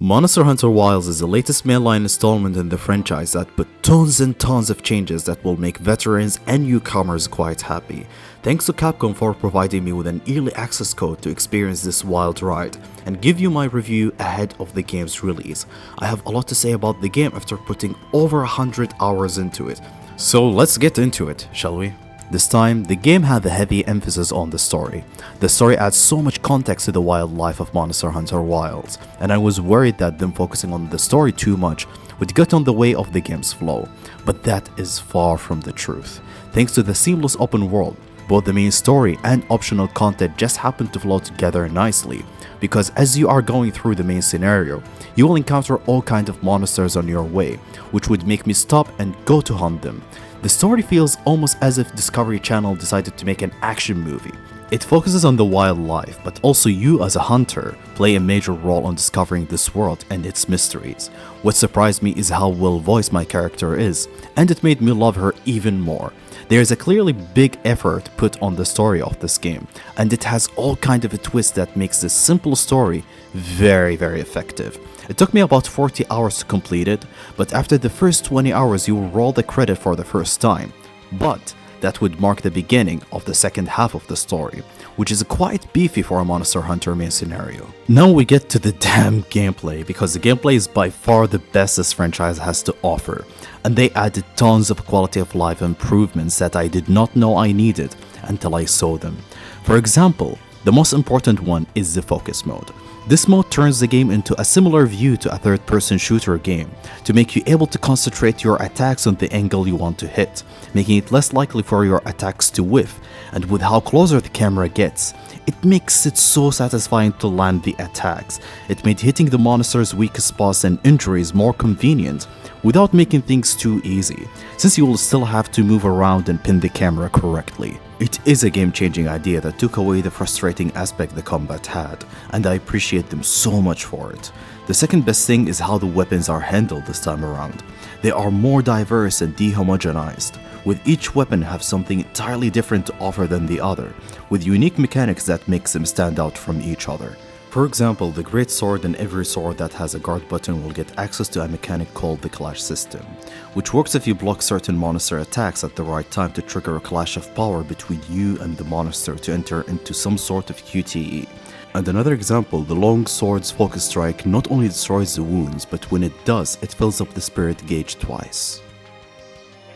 Monster Hunter Wilds is the latest mainline installment in the franchise that put tons and tons of changes that will make veterans and newcomers quite happy. Thanks to Capcom for providing me with an early access code to experience this wild ride and give you my review ahead of the game's release. I have a lot to say about the game after putting over 100 hours into it. So let's get into it, shall we? This time, the game had a heavy emphasis on the story. The story adds so much context to the wildlife of Monster Hunter Wilds, and I was worried that them focusing on the story too much would get on the way of the game's flow, but that is far from the truth. Thanks to the seamless open world, both the main story and optional content just happen to flow together nicely, because as you are going through the main scenario, you will encounter all kinds of monsters on your way, which would make me stop and go to hunt them. The story feels almost as if Discovery Channel decided to make an action movie. It focuses on the wildlife, but also you as a hunter play a major role on discovering this world and its mysteries. What surprised me is how well voiced my character is, and it made me love her even more. There is a clearly big effort put on the story of this game, and it has all kind of a twist that makes this simple story very effective. It took me about 40 hours to complete it, but after the first 20 hours you will roll the credit for the first time. But that would mark the beginning of the second half of the story, which is quite beefy for a Monster Hunter main scenario. Now we get to the damn gameplay, because the gameplay is by far the best this franchise has to offer, and they added tons of quality of life improvements that I did not know I needed until I saw them. For example, the most important one is the focus mode. This mode turns the game into a similar view to a third-person shooter game to make you able to concentrate your attacks on the angle you want to hit, making it less likely for your attacks to whiff, and with how closer the camera gets, it makes it so satisfying to land the attacks. It made hitting the monster's weakest spots and injuries more convenient without making things too easy, since you will still have to move around and pin the camera correctly. It is a game-changing idea that took away the frustrating aspect the combat had, and I appreciate them so much for it. The second best thing is how the weapons are handled this time around. They are more diverse and dehomogenized, with each weapon have something entirely different to offer than the other, with unique mechanics that makes them stand out from each other. For example, the Great Sword and every sword that has a guard button will get access to a mechanic called the Clash system, which works if you block certain monster attacks at the right time to trigger a clash of power between you and the monster to enter into some sort of QTE. And another example, the Long Sword's Focus Strike not only destroys the wounds, but when it does, it fills up the spirit gauge twice.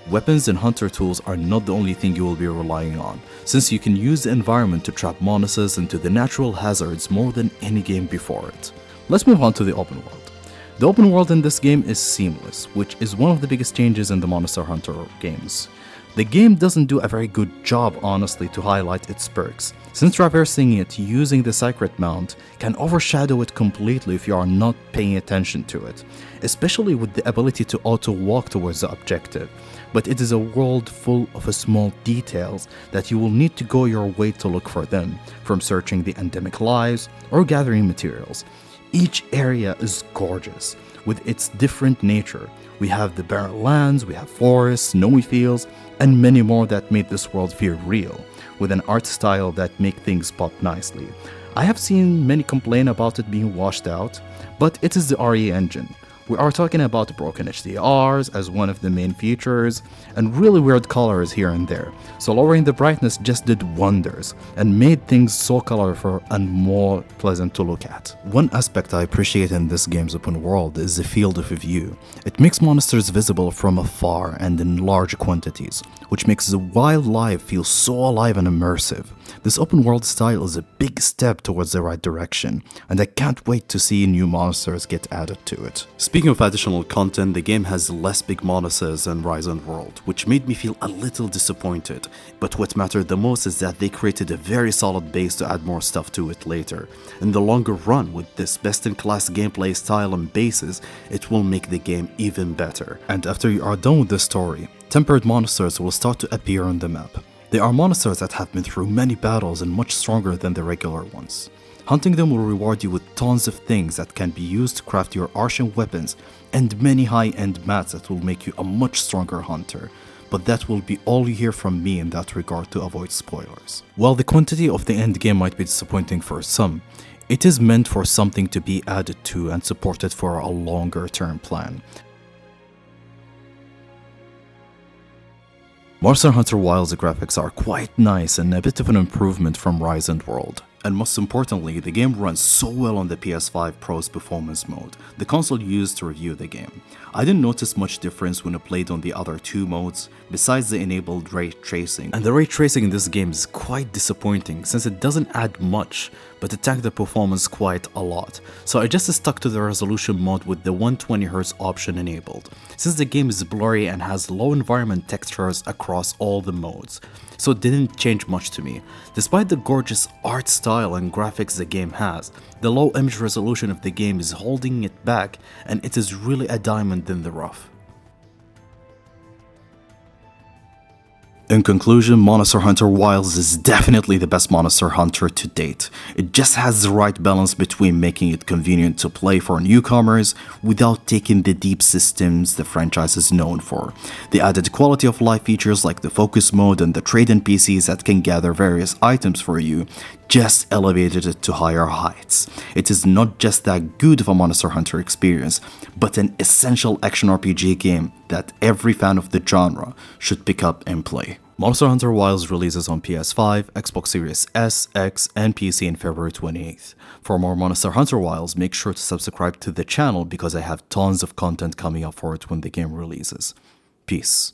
Weapons and hunter tools are not the only thing you will be relying on, since you can use the environment to trap monsters into the natural hazards more than any game before it. Let's move on to the open world. The open world in this game is seamless, which is one of the biggest changes in the Monster Hunter games. The game doesn't do a very good job, honestly, to highlight its perks, since traversing it using the Secret Mount can overshadow it completely if you are not paying attention to it, especially with the ability to auto-walk towards the objective. But it is a world full of small details that you will need to go your way to look for them, from searching the endemic lives or gathering materials. Each area is gorgeous, with its different nature. We have the barren lands, we have forests, snowy fields, and many more that made this world feel real, with an art style that make things pop nicely. I have seen many complain about it being washed out, but it is the RE engine. We are talking about broken HDRs as one of the main features, and really weird colors here and there, so lowering the brightness just did wonders, and made things so colorful and more pleasant to look at. One aspect I appreciate in this game's open world is the field of view. It makes monsters visible from afar and in large quantities, which makes the wildlife feel so alive and immersive. This open world style is a big step towards the right direction, and I can't wait to see new monsters get added to it. Speaking of additional content, the game has less big monsters than Rise and World, which made me feel a little disappointed. But what mattered the most is that they created a very solid base to add more stuff to it later. In the longer run, with this best-in-class gameplay style and bases, it will make the game even better. And after you are done with the story, tempered monsters will start to appear on the map. They are monsters that have been through many battles and much stronger than the regular ones. Hunting them will reward you with tons of things that can be used to craft your arcane weapons and many high-end mats that will make you a much stronger hunter. But that will be all you hear from me in that regard to avoid spoilers. While the quantity of the endgame might be disappointing for some, It is meant for something to be added to and supported for a longer term plan. Monster Hunter Wilds graphics are quite nice and a bit of an improvement from Rise and World. And most importantly, the game runs so well on the PS5 Pro's performance mode, the console used to review the game. I didn't notice much difference when I played on the other two modes, besides the enabled ray tracing. And the ray tracing in this game is quite disappointing since it doesn't add much, but it tanked the performance quite a lot. So I just stuck to the resolution mode with the 120Hz option enabled, since the game is blurry and has low environment textures across all the modes. So it didn't change much to me. Despite the gorgeous art style and graphics the game has, the low image resolution of the game is holding it back, and it is really a diamond in the rough. In conclusion, Monster Hunter Wilds is definitely the best Monster Hunter to date. It just has the right balance between making it convenient to play for newcomers without taking the deep systems the franchise is known for. The added quality of life features like the focus mode and the trade NPCs that can gather various items for you just elevated it to higher heights. It is not just that good of a Monster Hunter experience, but an essential action RPG game that every fan of the genre should pick up and play. Monster Hunter Wilds releases on PS5, Xbox Series S, X, and PC in February 28th. For more Monster Hunter Wilds, make sure to subscribe to the channel because I have tons of content coming up for it when the game releases. Peace.